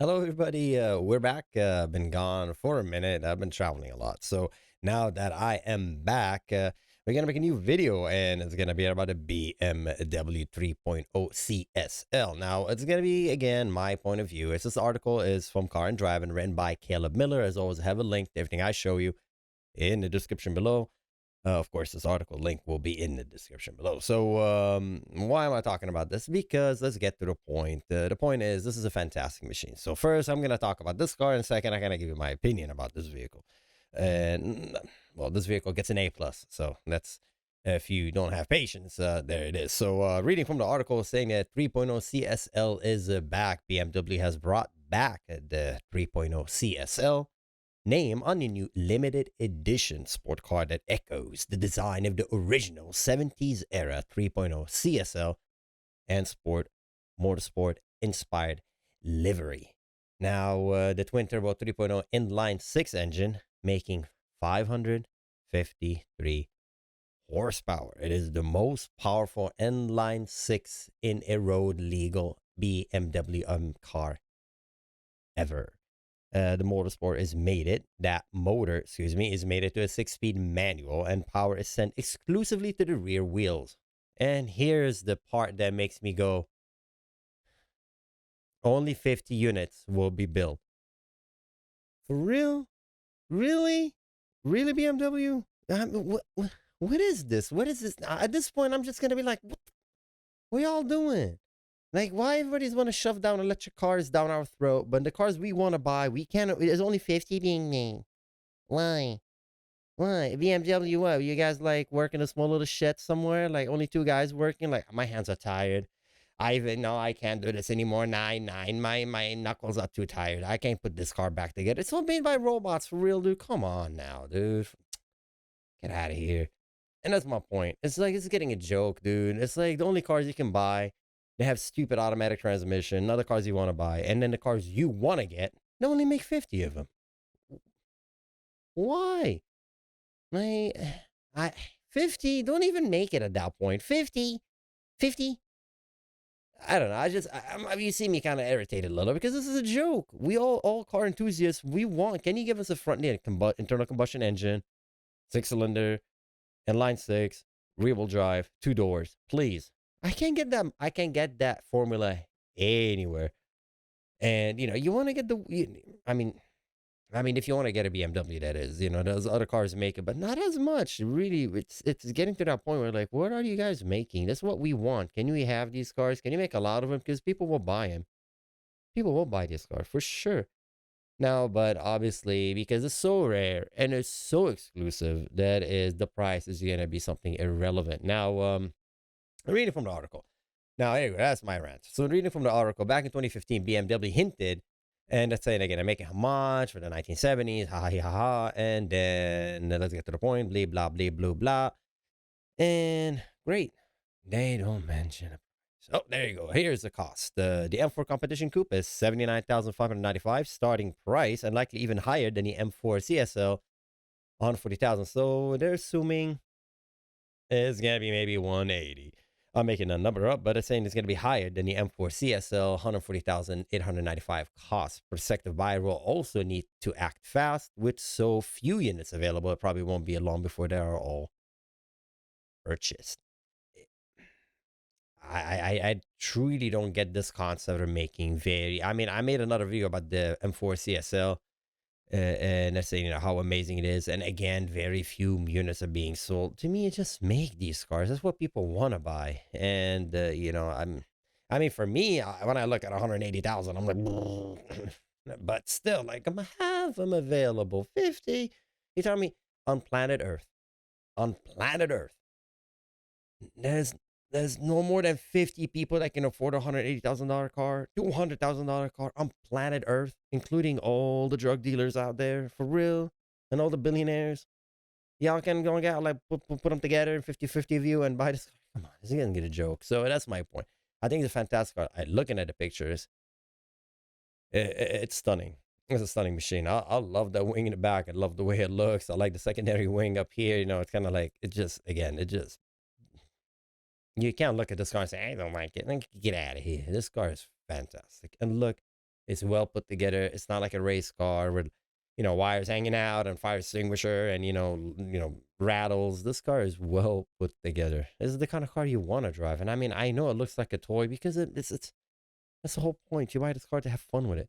Hello, everybody. We're back. Been gone for a minute. I've been traveling a lot. So now that I am back, we're going to make a new video and it's going to be about a BMW 3.0 CSL. Now, it's going to be, again, my point of view. This article is from Car and Drive and written by Caleb Miller. As always, I have a link to everything I show you in the description below. Of course, this article link will be in the description below. So, why am I talking about this? Because let's get to the point. The point is, this is a fantastic machine. So, first, I'm going to talk about this car, and second, I'm going to give you my opinion about this vehicle. And, well, this vehicle gets an A. Plus. So, that's if you don't have patience, there it is. So, reading from the article saying that 3.0 CSL is back, BMW has brought back the 3.0 CSL name on the new limited edition sport car that echoes the design of the original 70s era 3.0 CSL and motorsport-inspired livery. Now, the twin turbo 3.0 inline-six engine making 553 horsepower. It is the most powerful inline-six in a road legal BMW M car ever. The motorsport is mated. That motor, is mated to a 6-speed manual, and power is sent exclusively to the rear wheels. And here's the part that makes me go: only 50 units will be built. For real? Really? Really, BMW? What is this? What is this? At this point, I'm just gonna be like, what y'all doing? Like, why everybody's want to shove down electric cars down our throat, but the cars we want to buy, we can't. There's only 50 being made. Why? Why? BMW, what? You guys like working a small little shed somewhere? Like, only two guys working? Like, my hands are tired. I can't do this anymore. Nine. My knuckles are too tired. I can't put this car back together. It's all made by robots for real, dude. Come on now, dude. Get out of here. And that's my point. It's like, it's getting a joke, dude. It's like the only cars you can buy, they have stupid automatic transmission, other cars you want to buy, and then the cars you want to get, they only make 50 of them. Why? Like, I 50, don't even make it at that point. 50, 50. I don't know. You see me kind of irritated a little because this is a joke. We all car enthusiasts, we want, can you give us a front end internal combustion engine, 6-cylinder, inline-six, rear-wheel drive, 2 doors, please? I can't get that. I can't get that formula anywhere. And you want to get if you want to get a BMW, that is, those other cars make it, but not as much. Really, it's getting to that point where, like, what are you guys making? That's what we want. Can we have these cars? Can you make a lot of them? Because people will buy them. People will buy this car for sure. Now, but obviously, because it's so rare and it's so exclusive, that is, the price is gonna be something irrelevant. Now, reading from the article. Now, anyway, that's my rant. So, reading from the article, back in 2015, BMW hinted, and let's say it again, I'm making how much for the 1970s, ha ha ha ha, and then let's get to the point, blah, blah, blah, blah, blah. And great, they don't mention a price. Oh, there you go. Here's the cost. The M4 Competition Coupe is $79,595 starting price, and likely even higher than the M4 CSL, $140,000. So they're assuming it's gonna be maybe 180. I'm making a number up, but it's saying it's going to be higher than the M4 CSL, 140,895 cost. Prospective buyer will also need to act fast. With so few units available, it probably won't be long before they are all purchased. I truly don't get this concept of making I made another video about the M4 CSL, and that's saying how amazing it is. And again, very few units are being sold. To me, just make these cars. That's what people want to buy. And for me, when I look at 180,000, I'm like, but still, like, I'm have them available. 50. You tell me, on planet Earth, there's no more than 50 people that can afford a $180,000 car, $200,000 car on planet Earth, including all the drug dealers out there, for real, and all the billionaires. Y'all can go and get, like, put them together, 50-50 of you, and buy this. Come on, this is going to get a joke. So that's my point. I think it's a fantastic car. Looking at the pictures, it's stunning. It's a stunning machine. I love that wing in the back. I love the way it looks. I like the secondary wing up here. It's kind of like, you can't look at this car and say, I don't like it. Then get out of here. This car is fantastic. And look, It's well put together. It's not like a race car with, wires hanging out and fire extinguisher and rattles. This car is well put together. This is the kind of car you want to drive. And I mean, I know it looks like a toy because it's that's the whole point. You buy this car to have fun with it.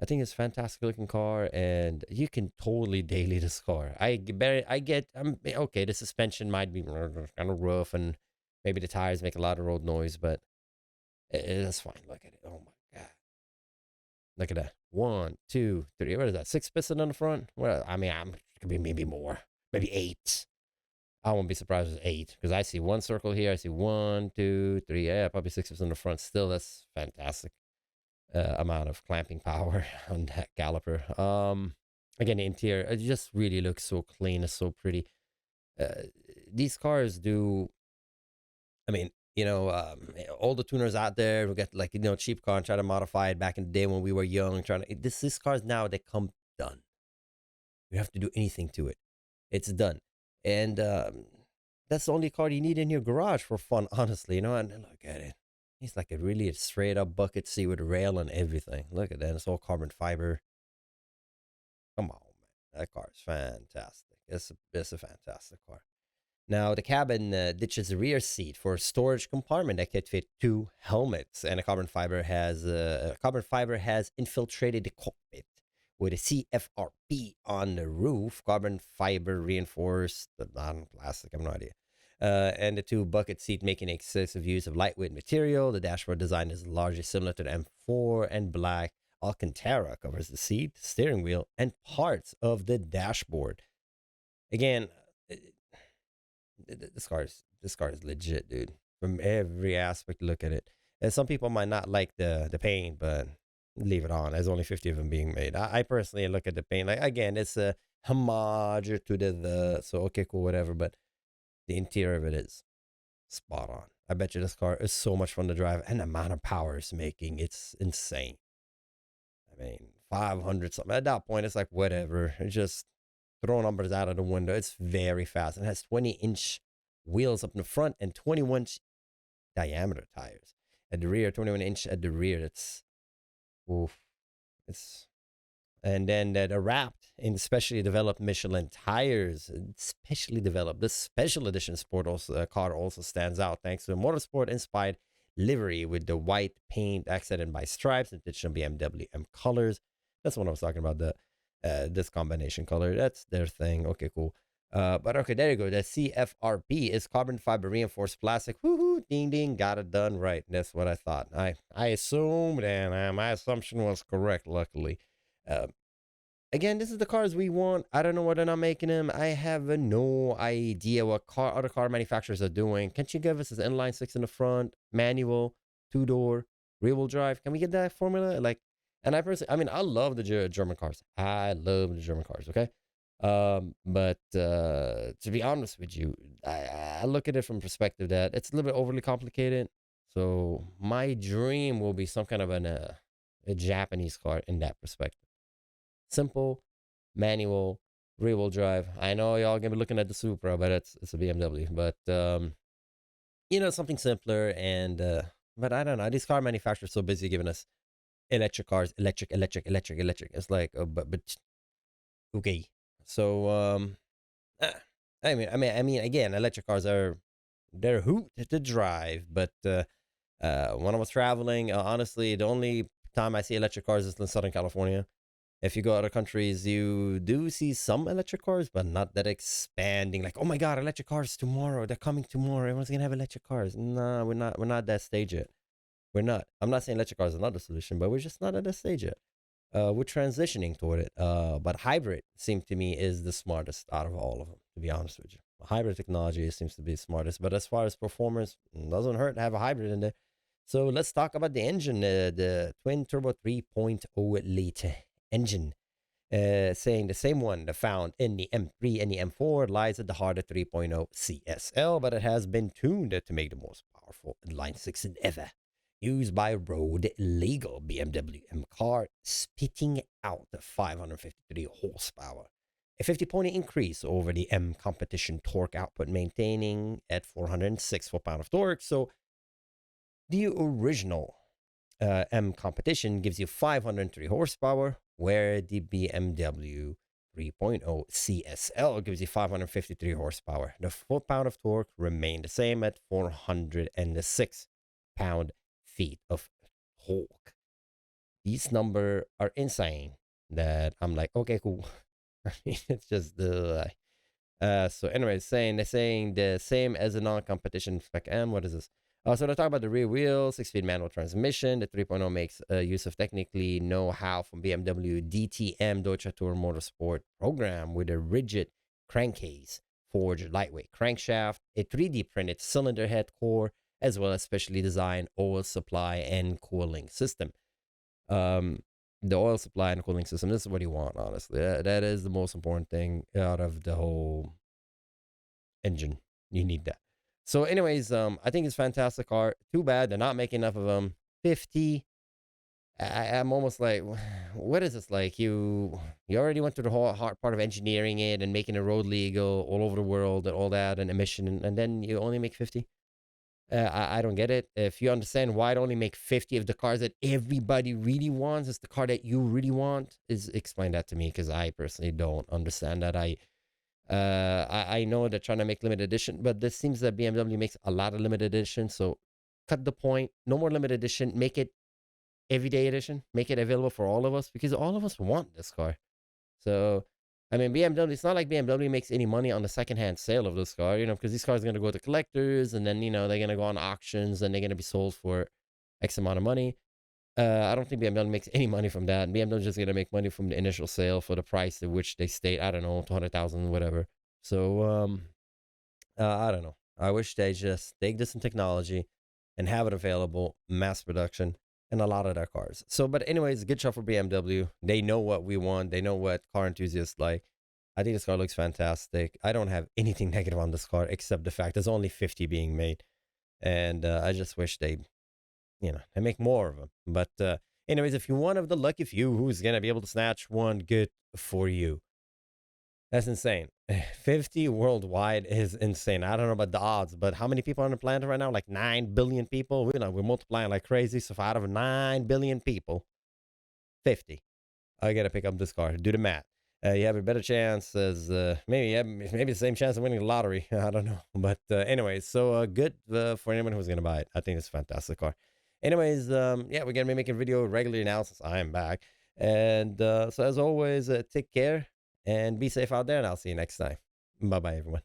I think it's a fantastic looking car, and you can totally daily this car. Okay. The suspension might be kind of rough, and maybe the tires make a lot of road noise, but that's fine. Look at it. Oh my god, look at that. One, two, three. What is that? Six piston on the front. Well, I mean, it could be maybe more, maybe eight. I won't be surprised if it's eight because I see one circle here. I see one, two, three. Yeah, probably six piston on the front. Still, that's fantastic. Amount of clamping power on that caliper. Again, the interior, it just really looks so clean. It's so pretty. Uh, these cars do. I mean, all the tuners out there who get like cheap car and try to modify it back in the day when we were young. Trying to this cars now they come done. You don't have to do anything to it. It's done, and that's the only car you need in your garage for fun. Honestly, and look at it. It's like a really straight up bucket seat with a rail and everything. Look at that. It's all carbon fiber. Come on, man. That car is fantastic. It's a fantastic car. Now, the cabin ditches a rear seat for a storage compartment that could fit two helmets, and a carbon fiber has infiltrated the cockpit with a CFRP on the roof. Carbon fiber reinforced, non plastic. I have no idea. And the two bucket seat making excessive use of lightweight material. The dashboard design is largely similar to the M4, and black Alcantara covers the seat, steering wheel, and parts of the dashboard. Again, this car is legit, dude. From every aspect, look at it. And some people might not like the paint, but leave it on. There's only 50 of them being made. I personally look at the paint like, again, it's a homage to the so okay, cool, whatever. But the interior of it is spot on. I bet you this car is so much fun to drive, and the amount of power it's making, it's insane. I mean, 500 something. At that point, it's like whatever. It's just throw numbers out of the window. It's very fast. It has 20-inch wheels up in the front and 21-inch diameter tires at the rear. 21-inch at the rear. That's oof. It's and then they're wrapped in specially developed Michelin tires. Specially developed. This special edition car also stands out thanks to a motorsport-inspired livery with the white paint accented by stripes and additional BMW M colors. That's what I was talking about. This combination color. That's their thing. Okay, cool. But okay, there you go. The CFRP is carbon fiber reinforced plastic. Woohoo! Ding ding, got it done right. That's what I thought. I assumed, and my assumption was correct. Luckily, again, this is the cars we want. I don't know why they're not making them. I have no idea what other car manufacturers are doing. Can't you give us an inline-six in the front, manual, two-door, rear-wheel drive? Can we get that formula? And I mean, I love the German cars. I love the German cars. Okay. But to be honest with you, I look at it from perspective that it's a little bit overly complicated. So my dream will be some kind of a Japanese car in that perspective. Simple, manual, rear-wheel drive. I know y'all gonna be looking at the Supra, but it's a BMW. But something simpler and but I don't know. These car manufacturers are so busy giving us electric cars, electric. It's like, but okay. So I mean, again, electric cars they're hoot to drive, but when I was traveling, honestly, the only time I see electric cars is in Southern California. If you go other countries, you do see some electric cars, but not that expanding. Like, oh my God, electric cars tomorrow. They're coming tomorrow. Everyone's gonna have electric cars. No, we're not. We're not at that stage yet. We're not. I'm not saying electric cars are not the solution, but we're just not at that stage yet. We're transitioning toward it. But hybrid seems to me is the smartest out of all of them, to be honest with you. Hybrid technology seems to be the smartest. But as far as performance, it doesn't hurt to have a hybrid in there. So let's talk about the engine, the twin turbo 3.0 liter engine. Saying the same one found in the M3 and the M4 lies at the heart of 3.0 CSL, but it has been tuned to make the most powerful inline-six ever used by a road legal BMW M car, spitting out 553 horsepower. A 50-point increase over the M competition torque output, maintaining at 406 foot-pound of torque. So the original M competition gives you 503 horsepower, where the BMW 3.0 CSL gives you 553 horsepower. The foot-pound of torque remained the same at 406 pound-feet of torque. These numbers are insane. That I'm like, okay, cool. I mean, it's just the so anyway, they're saying the same as a non-competition spec M. What is this? So they're talking about the rear wheel, 6-speed manual transmission. The 3.0 makes use of technically know-how from BMW DTM Deutsche Tour Motorsport program with a rigid crankcase, forged lightweight crankshaft, a 3D printed cylinder head core, as well as specially designed oil supply and cooling system. The oil supply and cooling system, this is what you want, honestly. That is the most important thing out of the whole engine. You need that. So anyways, I think it's a fantastic car. Too bad they're not making enough of them. 50. I'm almost like, what is this? Like you already went through the whole hard part of engineering it and making it road legal all over the world and all that and emission, and then you only make 50. I don't get it. If you understand why I'd only make 50 of the cars that everybody really wants, is the car that you really want, is explain that to me, because I personally don't understand that. I know they're trying to make limited edition, but this seems that BMW makes a lot of limited edition. So cut the point. No more limited edition. Make it everyday edition. Make it available for all of us, because all of us want this car. So I mean, BMW, it's not like BMW makes any money on the secondhand sale of this car, because these cars are going to go to collectors, and then, they're going to go on auctions, and they're going to be sold for X amount of money. I don't think BMW makes any money from that. BMW is just going to make money from the initial sale for the price at which they state, I don't know, 200,000, whatever. So, I don't know. I wish they just take this in technology and have it available, mass production, in a lot of their cars. So, but anyways, good job for BMW. They know what we want. They know what car enthusiasts like. I think this car looks fantastic. I don't have anything negative on this car except the fact there's only 50 being made. And I just wish they make more of them. But anyways, if you're one of the lucky few who's going to be able to snatch one, good for you. That's insane. 50 worldwide is insane. I don't know about the odds, but how many people on the planet right now? Like 9 billion people. We're multiplying like crazy. So if out of 9 billion people, 50 I got to pick up this car. Do the math. You have a better chance as maybe the same chance of winning the lottery. I don't know. But anyways, so good for anyone who's going to buy it. I think it's a fantastic car. Anyways, yeah, we're going to be making video regularly now since I am back. And so as always, take care and be safe out there, and I'll see you next time. Bye-bye, everyone.